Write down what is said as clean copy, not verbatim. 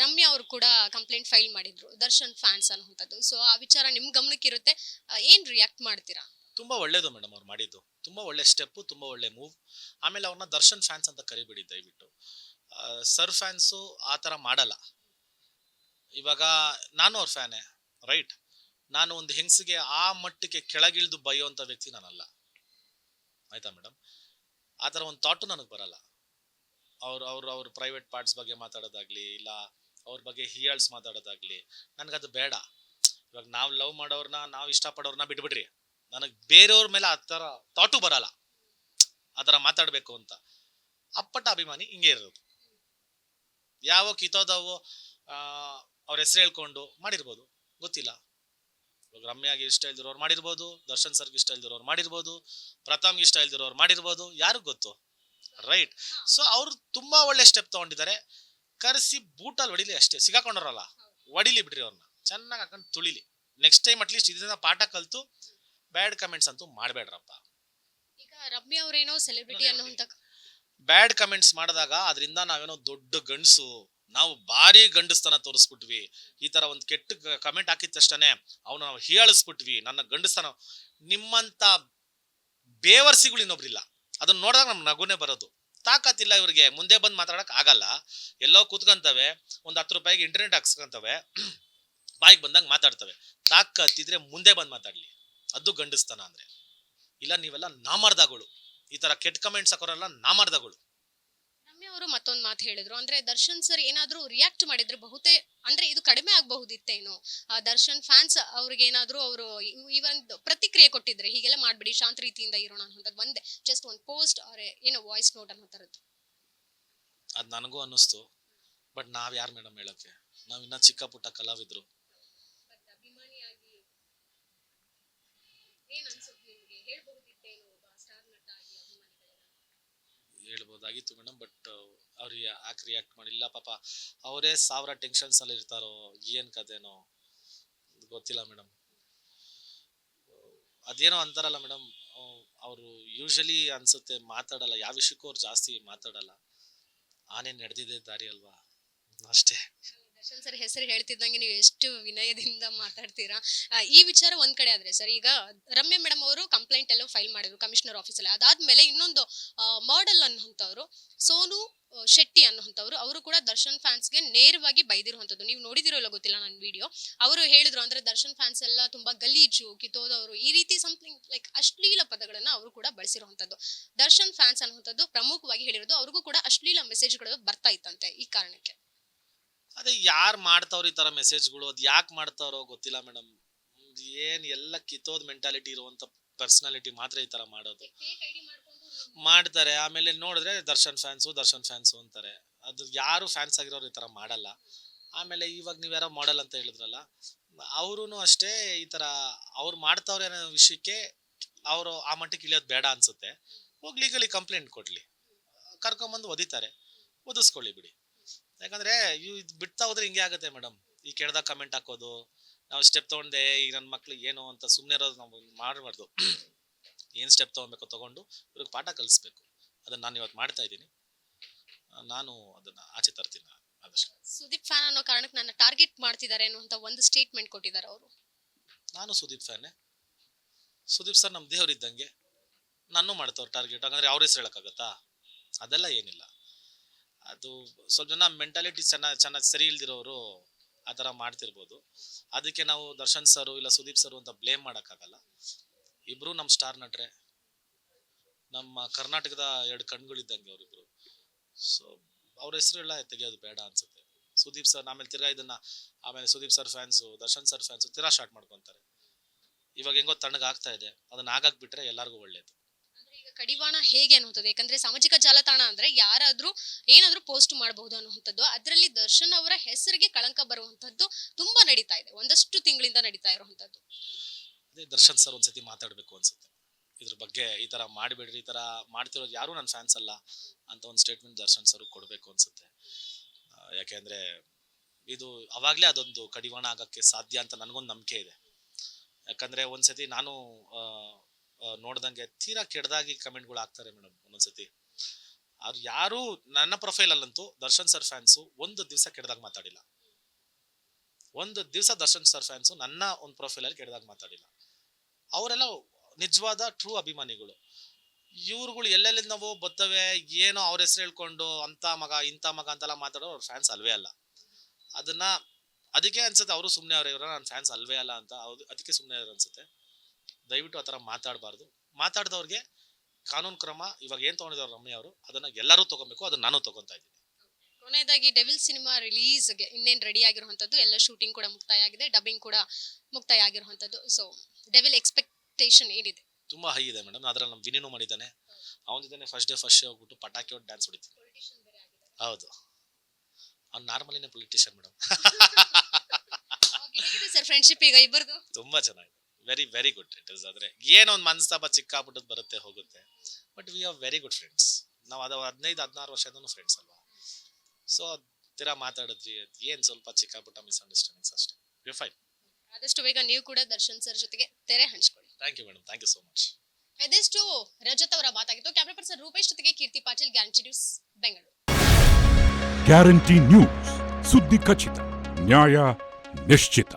ರಮ್ಯಾ ಅವರು ಕೂಡ complaint file ಮಾಡಿದ್ರು ದರ್ಶನ್ ಫ್ಯಾನ್ಸ್ ಅನ್ನುವಂಥದ್ದು. ಸೊ ಆ ವಿಚಾರ ನಿಮ್ ಗಮನಕ್ಕಿರುತ್ತೆ. ಏನ್ ರಿಯಾಕ್ಟ್ ಮಾಡ್ತೀರಾ? ತುಂಬಾ ಒಳ್ಳೇದು ಮೇಡಮ್ ಅವ್ರು ಮಾಡಿದ್ದು. ತುಂಬಾ ಒಳ್ಳೆ ಸ್ಟೆಪ್, ತುಂಬಾ ಒಳ್ಳೆ ಮೂವ್. ಆಮೇಲೆ ಅವ್ರನ್ನ ದರ್ಶನ್ ಫ್ಯಾನ್ಸ್ ಅಂತ ಕರಿಬೇಡಿ ದಯವಿಟ್ಟು. ಸರ್ ಫ್ಯಾನ್ಸು ಆ ಥರ ಮಾಡಲ್ಲ. ಇವಾಗ ನಾನು ಅವ್ರ ಫ್ಯಾನೇ, ರೈಟ್. ನಾನು ಒಂದು ಹೆಂಗಸಿಗೆ ಆ ಮಟ್ಟಕ್ಕೆ ಕೆಳಗಿಳಿದು ಬೈಯುವಂತ ವ್ಯಕ್ತಿ ನಾನಲ್ಲ, ಆಯ್ತಾ ಮೇಡಮ್. ಆ ಥರ ಒಂದು ಥಾಟು ನನಗೆ ಬರಲ್ಲ. ಅವ್ರ ಪ್ರೈವೇಟ್ ಪಾರ್ಟ್ಸ್ ಬಗ್ಗೆ ಮಾತಾಡೋದಾಗ್ಲಿ, ಇಲ್ಲ ಅವ್ರ ಬಗ್ಗೆ ಹೀಯಾಳ್ಸ್ ಮಾತಾಡೋದಾಗ್ಲಿ, ನನಗದು ಬೇಡ. ಇವಾಗ ನಾವು ಲವ್ ಮಾಡೋರ್ನ, ನಾವು ಇಷ್ಟಪಡೋರ್ನ ಬಿಟ್ಬಿಡ್ರಿ, ನನಗೆ ಬೇರೆಯವ್ರ ಮೇಲೆ ಆ ಥರ ಥಾಟು ಬರಲ್ಲ, ಆ ಥರ ಮಾತಾಡಬೇಕು ಅಂತ. ಅಪ್ಪಟ ಅಭಿಮಾನಿ ಹಿಂಗೆ ಇರೋದು. ಯಾವ ಕಿತ್ತೋದವು ಅವ್ರ ಹೆಸರು ಹೇಳ್ಕೊಂಡು ಮಾಡಿರ್ಬೋದು, ಗೊತ್ತಿಲ್ಲ. ಇವಾಗ ರಮ್ಯಾಗೆ ಇಷ್ಟ ಇಲ್ದಿರೋರು ಮಾಡಿರ್ಬೋದು, ದರ್ಶನ್ ಸರ್ಗೆ ಇಷ್ಟ ಇಲ್ದಿರೋರು ಮಾಡಿರ್ಬೋದು, ಪ್ರಥಮ್ಗೆ ಇಷ್ಟ ಇಲ್ದಿರೋರು ಮಾಡಿರ್ಬೋದು, ಯಾರಿಗ್ ಗೊತ್ತು, ರೈಟ್. ಸೊ ಅವ್ರು ತುಂಬಾ ಒಳ್ಳೆ ಸ್ಟೆಪ್ ತಗೊಂಡಿದ್ದಾರೆ. ಕರೆಸಿ ಬೂಟಲ್ಲಿ ಹೊಡಿಲಿ ಅಷ್ಟೇ, ಸಿಗಾಕೊಂಡ್ರಲ್ಲ ಹೊಡಿಲಿ ಬಿಡ್ರಿ, ಅವ್ರನ್ನ ಚೆನ್ನಾಗಿ ಹಾಕೊಂಡು ತುಳಿಲಿ. ನೆಕ್ಸ್ಟ್ ಟೈಮ್ ಅಟ್ಲೀಸ್ಟ್ ಇದನ್ನ ಪಾಠ ಕಲ್ತು ಬ್ಯಾಡ್ ಕಮೆಂಟ್ಸ್ ಅಂತೂ ಮಾಡಬೇಡ್ರಪ್ಪ. ಈಗ ರಮ್ಯಾ ಅವರೇನೋ ಸೆಲೆಬ್ರಿಟಿ ಅನ್ನುವಂತ ಬ್ಯಾಡ್ ಕಮೆಂಟ್ಸ್ ಮಾಡಿದಾಗ ಅದರಿಂದ ನಾವೇನೋ ದೊಡ್ಡ ಗಂಡಸು, ನಾವು ಭಾರಿ ಗಂಡಸ್ತನ ತೋರಿಸ್ಬಿಟ್ವಿ, ಈ ತರ ಒಂದು ಕೆಟ್ಟ ಕಮೆಂಟ್ ಹಾಕಿದ ತಕ್ಷಣ ಅವನು ನಾವು ಹೀಯಾಳಿಸ್ಬಿಟ್ವಿ, ನನ್ನ ಗಂಡಸ್ತನ. ನಿಮ್ಮಂತ ಬೇವರ್ಸಿಗಳು ಇನ್ನೊಬ್ರಿಲ್ಲ. ಅದನ್ನ ನೋಡಿದಾಗ ನಮ್ಗೆ ನಗುನೇ ಬರೋದು. ತಾಕತ್ತಿಲ್ಲ ಇವ್ರಿಗೆ, ಮುಂದೆ ಬಂದು ಮಾತಾಡಕ್ ಆಗಲ್ಲ. ಎಲ್ಲೋ ಕೂತ್ಕೊಂತವೆ, ಒಂದು 10 ರೂಪಾಯಿಗೆ ಇಂಟರ್ನೆಟ್ ಹಾಕ್ಸ್ಕೊಂತವೆ, ಬಾಯಿಗೆ ಬಂದಾಗ ಮಾತಾಡ್ತವೆ. ತಾಕತ್ತಿದ್ರೆ ಮುಂದೆ ಬಂದು ಮಾತಾಡ್ಲಿ, ಅದು ಗಂಡಸ್ತನ ಅಂದ್ರೆ. ಇಲ್ಲ ನೀವೆಲ್ಲ ನಾಮರ್ದಗಳು, ಈ ತರ ಕೆಟ್ಟ ಕಮೆಂಟ್ಸ್ ಹಾಕೋರೆಲ್ಲ ನಾಮರ್ದಗಳು. ರಮ್ಯಾ ಅವರು ಮತ್ತೊಂದು ಮಾತು ಹೇಳಿದ್ರು, ಅಂದ್ರೆ ದರ್ಶನ್ ಸರ್ ಏನಾದ್ರೂ ರಿಯಾಕ್ಟ್ ಮಾಡಿದ್ರೆ ಅಂದ್ರೆ ಇದು ಕಡಿಮೆ ಆಗಬಹುದಿತ್ತೇನೋ. ದರ್ಶನ್ ಫ್ಯಾನ್ಸ್ ಅವ್ರಿಗೆ ಏನಾದ್ರೂ ಅವರು ಈ ಒಂದು ಪ್ರತಿಕ್ರಿಯೆ ಕೊಟ್ಟಿದ್ರೆ, ಹೀಗೆಲ್ಲ ಮಾಡ್ಬಿಡಿ, ಶಾಂತ ರೀತಿಯಿಂದ ಇರೋಣ ಅನ್ನೋದು ಒಂದೇ ಜಸ್ಟ್ ಒಂದು ಪೋಸ್ಟ್ ಅವ್ರೆ ಏನೋ ವಾಯ್ಸ್ ನೋಟ್ ಅನ್ನೋ ತರದ್ದು. ಅದ್ ನನಗೂ ಅನ್ನಿಸ್ತು. ಬಟ್ ನಾವ್ ಯಾರು ಮೇಡಮ್ ಹೇಳಕ್ಕೆ, ನಾವ್ ಇನ್ನ ಚಿಕ್ಕ ಪುಟ್ಟ ಕಲಾವಿದ್ರು. ಹೇಳ್ಬೋದಾಗಿತ್ತು ಮೇಡಮ್, ಬಟ್ ಅವ್ರಿಗೆ ಯಾಕೆ ರಿಯಾಕ್ಟ್ ಮಾಡಿಲ್ಲ ಪಾಪ. ಅವರೇ 1000 ಟೆನ್ಷನ್ಸ್ ಅಲ್ಲಿ ಇರ್ತಾರೋ, ಏನ್ ಕಥೆನೋ ಗೊತ್ತಿಲ್ಲ ಮೇಡಮ್. ಅದೇನೋ ಅಂತಾರಲ್ಲ ಮೇಡಮ್, ಅವರು ಯೂಶಲಿ ಅನ್ಸುತ್ತೆ ಮಾತಾಡಲ್ಲ, ಯಾವ ವಿಷಯಕ್ಕೂ ಅವ್ರು ಜಾಸ್ತಿ ಮಾತಾಡಲ್ಲ. ಆನೆ ನಡೆದಿದೆ ದಾರಿ ಅಲ್ವಾ, ಅಷ್ಟೇ. ದರ್ಶನ್ ಸರ್ ಹೆಸರು ಹೇಳ್ತಿದ್ದಂಗೆ ನೀವು ಎಷ್ಟು ವಿನಯದಿಂದ ಮಾತಾಡ್ತೀರಾ. ಈ ವಿಚಾರ ಒಂದ್ ಕಡೆ ಆದ್ರೆ ಸರ್, ಈಗ ರಮ್ಯಾ ಮೇಡಮ್ ಅವರು ಕಂಪ್ಲೇಂಟ್ ಎಲ್ಲ ಫೈಲ್ ಮಾಡಿದ್ರು ಕಮಿಷನರ್ ಆಫೀಸಲ್ಲಿ. ಅದಾದ್ಮೇಲೆ ಇನ್ನೊಂದು ಮಾಡೆಲ್ ಅನ್ನುವಂಥವ್ರು ಸೋನು ಶೆಟ್ಟಿ ಅನ್ನುವಂಥವ್ರು, ಅವರು ಕೂಡ ದರ್ಶನ್ ಫ್ಯಾನ್ಸ್ಗೆ ನೇರವಾಗಿ ಬೈದಿರುವಂಥದ್ದು ನೀವು ನೋಡಿದಿರೋ ಇಲ್ಲ ಗೊತ್ತಿಲ್ಲ ನನ್ನ ವಿಡಿಯೋ. ಅವರು ಹೇಳಿದ್ರು, ಅಂದ್ರೆ ದರ್ಶನ್ ಫ್ಯಾನ್ಸ್ ಎಲ್ಲ ತುಂಬಾ ಗಲೀಜು, ಕಿತ್ತೋದವರು, ಈ ರೀತಿ ಸಮಥಿಂಗ್ ಲೈಕ್ ಅಶ್ಲೀಲ ಪದಗಳನ್ನ ಅವರು ಕೂಡ ಬಳಸಿರುವಂಥದ್ದು. ದರ್ಶನ್ ಫ್ಯಾನ್ಸ್ ಅನ್ನುವಂಥದ್ದು ಪ್ರಮುಖವಾಗಿ ಹೇಳಿರೋದು, ಅವ್ರಿಗೂ ಕೂಡ ಅಶ್ಲೀಲ ಮೆಸೇಜ್ಗಳು ಬರ್ತಾ ಇತ್ತಂತೆ ಈ ಕಾರಣಕ್ಕೆ. ಅದೇ ಯಾರು ಮಾಡ್ತಾವ್ರ ಈ ತರ ಮೆಸೇಜ್ಗಳು, ಅದ್ ಯಾಕೆ ಮಾಡ್ತಾರೋ ಗೊತ್ತಿಲ್ಲ ಮೇಡಮ್. ಏನ್ ಎಲ್ಲ ಕಿತ್ತೋದ್ ಮೆಂಟಾಲಿಟಿ ಇರುವಂತ ಪರ್ಸನಾಲಿಟಿ ಮಾತ್ರ ಈ ತರ ಮಾಡೋದು ಮಾಡ್ತಾರೆ. ಆಮೇಲೆ ನೋಡಿದ್ರೆ ದರ್ಶನ್ ಫ್ಯಾನ್ಸು ಅಂತಾರೆ. ಅದು ಯಾರು ಫ್ಯಾನ್ಸ್ ಆಗಿರೋರು ಈ ತರ ಮಾಡಲ್ಲ. ಆಮೇಲೆ ಇವಾಗ ನೀವ್ ಯಾರೋ ಮಾಡೆಲ್ ಅಂತ ಹೇಳಿದ್ರಲ್ಲ, ಅವ್ರು ಅಷ್ಟೇ ಈ ತರ ಅವ್ರು ಮಾಡ್ತಾವ್ರೆ ಅನ್ನೋ ವಿಷಯಕ್ಕೆ ಅವರು ಆ ಮಟ್ಟಕ್ಕೆ ಇಳಿಯೋದು ಬೇಡ ಅನ್ಸುತ್ತೆ. ಹೋಗಿ ಲೀಗಲಿ ಕಂಪ್ಲೇಂಟ್ ಕೊಡ್ಲಿ, ಕರ್ಕೊಂಬಂದು ಒದಿತಾರೆ, ಒದಿಸ್ಕೊಳ್ಳಿ ಬಿಡಿ. ಯಾಕಂದ್ರೆ ಇದು ಬಿಡ್ತಾ ಹೋದ್ರೆ ಹಿಂಗೆ ಆಗುತ್ತೆ ಮೇಡಮ್. ಈ ಕೆಡ್ದಾಗ ಕಮೆಂಟ್ ಹಾಕೋದು, ನಾವು ಸ್ಟೆಪ್ ತಗೊಂಡೆ ಈಗ ನನ್ನ ಮಕ್ಳು ಏನು ಅಂತ ಸುಮ್ಮನೆ ಇರೋದು ನಾವು ಮಾಡಬಾರ್ದು. ಏನ್ ಸ್ಟೆಪ್ ತಗೊಬೇಕು ತಗೊಂಡು ಇವ್ರಿಗೆ ಪಾಠ ಕಲಿಸ್ಬೇಕು. ಅದನ್ನ ನಾನು ಇವತ್ತು ಮಾಡ್ತಾ ಇದ್ದೀನಿ. ನಾನು ಅದನ್ನ ಆಚೆ ತರ್ತೀನಿ ಆದಷ್ಟು. ಸುದೀಪ್ ಫ್ಯಾನ್ ಅನ್ನೋ ಕಾರಣಕ್ಕೆ ನನ್ನ ಟಾರ್ಗೆಟ್ ಮಾಡ್ತಿದ್ದಾರೆ ಅನ್ನುವಂತ ಒಂದು ಸ್ಟೇಟ್ಮೆಂಟ್ ಕೊಟ್ಟಿದ್ದಾರೆ ಅವರು. ನಾನು ಸುದೀಪ್ ಫ್ಯಾನೆ. ಸುದೀಪ್ ಸರ್ ನಮ್ ದೇವ್ರ ಇದ್ದಂಗೆ, ನಾನು ಮಾಡ್ತವ್ರು ಟಾರ್ಗೆಟ್. ಹಾಗಂದ್ರೆ ಅವ್ರ ಹೆಸರು ಹೇಳಕ್ಕಾಗತ್ತಾ? ಅದೆಲ್ಲ ಏನಿಲ್ಲ. ಅದು ಸ್ವಲ್ಪ ಜನ ಮೆಂಟಾಲಿಟಿ ಚೆನ್ನಾಗಿ ಸರಿ ಇಲ್ದಿರೋರು ಆ ತರ ಮಾಡ್ತಿರ್ಬೋದು. ಅದಕ್ಕೆ ನಾವು ದರ್ಶನ್ ಸರ್ ಇಲ್ಲ ಸುದೀಪ್ ಸರ್ ಅಂತ ಬ್ಲೇಮ್ ಮಾಡಕ್ಕಾಗಲ್ಲ. ಇಬ್ರು ನಮ್ ಸ್ಟಾರ್ ನಟ್ರೆ, ನಮ್ಮ ಕರ್ನಾಟಕದ 2 ಕಣ್ಗಳಿದ್ದಂಗೆ ಅವರಿಬ್ರು. ಸೊ ಅವ್ರ ಹೆಸರು ಎಲ್ಲ ತೆಗಿಯೋದು ಬೇಡ ಅನ್ಸುತ್ತೆ. ಸುದೀಪ್ ಸರ್ ಆಮೇಲೆ ತಿರ್ಗಾ ಇದನ್ನ ಆಮೇಲೆ Sudeep sir fans Darshan sir fans ತಿರ್ಗಾ ಸ್ಟಾರ್ಟ್ ಮಾಡ್ಕೊಂತಾರೆ. ಇವಾಗ ಹೆಂಗೋ ತಣ್ಣಗ ಆಗ್ತಾ ಇದೆ, ಅದನ್ನ ಆಗಾಕ್ ಬಿಟ್ರೆ ಎಲ್ಲಾರ್ಗು ಒಳ್ಳೇದು. ಈಗ ಕಡಿವಾಣ ಹೇಗೆ ಅನ್ನುವಂಥದ್ದು, ಯಾಕಂದ್ರೆ ಸಾಮಾಜಿಕ ಜಾಲತಾಣ ಅಂದ್ರೆ ಯಾರಾದ್ರೂ ಏನಾದ್ರೂ ಪೋಸ್ಟ್ ಮಾಡಬಹುದು ಅನ್ನುವಂಥದ್ದು. ಅದರಲ್ಲಿ ದರ್ಶನ್ ಅವರ ಹೆಸರಿಗೆ ಕಳಂಕ ಬರುವಂತದ್ದು ತುಂಬಾ ನಡೀತಾ ಇದೆ, ಒಂದಷ್ಟು ತಿಂಗಳಿಂದ ನಡೀತಾ ಇರುವಂತದ್ದು. ಅದೇ ದರ್ಶನ್ ಸರ್ ಒಂದ್ಸತಿ ಮಾತಾಡ್ಬೇಕು ಅನ್ಸುತ್ತೆ ಇದ್ರ ಬಗ್ಗೆ. ಈ ತರ ಮಾಡ್ಬೇಡ್ರಿ, ಈ ತರ ಮಾಡ್ತಿರೋದು ಯಾರು ನನ್ನ ಫ್ಯಾನ್ಸ್ ಅಲ್ಲ ಅಂತ ಒಂದು ಸ್ಟೇಟ್ಮೆಂಟ್ ದರ್ಶನ್ ಸರ್ ಕೊಡ್ಬೇಕು ಅನ್ಸುತ್ತೆ. ಯಾಕೆಂದ್ರೆ ಇದು ಅವಾಗ್ಲೇ ಅದೊಂದು ಕಡಿವಾಣ ಆಗಕ್ಕೆ ಸಾಧ್ಯ ಅಂತ ನನಗೊಂದು ನಂಬಿಕೆ ಇದೆ. ಯಾಕಂದ್ರೆ ಒಂದ್ಸತಿ ನಾನು ನೋಡ್ದಂಗೆ ತೀರಾ ಕೆಡ್ದಾಗಿ ಕಮೆಂಟ್ಗಳು ಹಾಕ್ತಾರೆ ಮೇಡಮ್ ಒಂದೊಂದ್ಸತಿ. ಅವ್ರು ಯಾರು ನನ್ನ ಪ್ರೊಫೈಲ್ ಅಲ್ಲಂತೂ ದರ್ಶನ್ ಸರ್ ಫ್ಯಾನ್ಸು ಒಂದು ದಿವಸ ಕೆಟ್ಟದಾಗ ಮಾತಾಡಿಲ್ಲ. ಒಂದು ದಿವಸ ದರ್ಶನ್ ಸರ್ ಫ್ಯಾನ್ಸು ನನ್ನ ಒಂದು ಪ್ರೊಫೈಲ್ ಅಲ್ಲಿ ಕೆಟ್ಟದಾಗ ಮಾತಾಡಿಲ್ಲ. ಅವರೆಲ್ಲ ನಿಜವಾದ ಟ್ರೂ ಅಭಿಮಾನಿಗಳು. ಇವ್ರುಗಳು ಎಲ್ಲೆಲ್ಲಿಂದವೋ ಬರ್ತವೆ, ಏನೋ ಅವ್ರ ಹೆಸರು ಹೇಳ್ಕೊಂಡು ಅಂತ ಮಗ ಇಂಥ ಮಗ ಅಂತೆಲ್ಲ ಮಾತಾಡೋ ಅವ್ರ ಫ್ಯಾನ್ಸ್ ಅಲ್ವೇ ಅಲ್ಲ. ಅದಕ್ಕೆ ಅನ್ಸುತ್ತೆ ಅವರು ಸುಮ್ಮನೆ ಅವ್ರ ಇವ್ರ ನನ್ನ ಫ್ಯಾನ್ಸ್ ಅಲ್ವೇ ಅಲ್ಲ ಅಂತ. ಅದಕ್ಕೆ ಸುಮ್ಮನೆ ಅನ್ಸುತ್ತೆ. ದಯವಿಟ್ಟು ಆ ಥರ ಮಾತಾಡಬಾರ್ದು. ಮಾತಾಡ್ದವ್ರಿಗೆ ಕಾನೂನು ಕ್ರಮ ಇವಾಗ ಏನ್ ತಗೊಂಡಿದ್ದಾರೆ ರಮ್ಯ ಅವರು, ಅದನ್ನ ಎಲ್ಲರೂ ತಗೊಬೇಕು. ಅದನ್ನ ನಾನು ತಗೊಂತಾ ಇದ್ದೀನಿ. ಕೊನೆಯದಾಗಿ ಡೆವಿಲ್ ಸಿನಿಮಾ ರಿಲೀಸ್ಗೆ ಇನ್ನೇನು ರೆಡಿ ಆಗಿರುವಂಥದ್ದು, ಎಲ್ಲ ಶೂಟಿಂಗ್ ಕೂಡ ಮುಕ್ತಾಯ ಆಗಿದೆ, ಡಬ್ಬಿಂಗ್ ಕೂಡ ಮುಕ್ತಾಯ ಆಗಿರುವಂಥದ್ದು. ಸೊ ಡೆವಿಲ್ ಎಕ್ಸ್ಪೆಕ್ಟೇಷನ್ ಏನಿದೆ? ತುಂಬಾ ಹೈ ಇದೆ ಮೇಡಮ್. ಅದ್ರಲ್ಲಿ ನಮ್ಮ ವಿನಿನೂ ಮಾಡಿದ್ದಾನೆ. ಅವನ ಜೊತೆ ಫಸ್ಟ್ ಡೇ ಹೋಗ್ಬಿಟ್ಟು ಪಟಾಕಿ ಹೊಟ್ಟು ಡ್ಯಾನ್ಸ್ ಹೊಡಿತೀನಿ. ಹೌದು, ಅವ್ನು ನಾರ್ಮಲಿನೇ ಪೊಲಿಟಿಷಿಯನ್ ಮೇಡಮ್. ಹೇಗಿದೆ ಸರ್ ಫ್ರೆಂಡ್ಶಿಪ್ ಈಗ ಇಬ್ಬರದು? ತುಂಬಾ ಚೆನ್ನಾಗಿದೆ. Very very good. It is. ಆದ್ರೆ ಏನೋ ಒಂದು ಮನಸ್ತಾಪ ಚಿಕ್ಕಾಬಿಟ್ಟು ಬರುತ್ತೆ ಹೋಗುತ್ತೆ. But we are very good friends. ನಾವು 15-16 ವರ್ಷದಿಂದ ಫ್ರೆಂಡ್ಸ್ ಅಲ್ವಾ. ಸೊ ತೀರಾ ಮಾತಾಡಿದ್ವಿ, ಏನ್ ಸ್ವಲ್ಪ ಚಿಕ್ಕಾಪುಟ್ಟ ಮಿಸ್ಅಂಡರ್ಸ್ಟ್ಯಾಂಡಿಂಗ್ಸ್ ಅಷ್ಟೇ. We fine. ಆದಷ್ಟು ಬೇಗ ನೀವು ಕೂಡ ದರ್ಶನ್ ಸರ್ ಜೊತೆಗೆ ತೆರೆ ಹಂಚ್ಕೊಳ್ಳಿ. Thank you madam. Thank you so much. ಇದೆಷ್ಟು ರಜತ್ ಅವರ ಮಾತಾಗಿತ್ತು. ಕ್ಯಾಮ್ರಾ ಪರ್ಸನ್ ರೂಪೇಶ್ ಜೊತೆಗೆ Keerthi Patil, Guarantee News, Bengaluru. Guarantee News, ಸುದ್ದಿ ಖಚಿತ, ನ್ಯಾಯ ನಿಶ್ಚಿತ.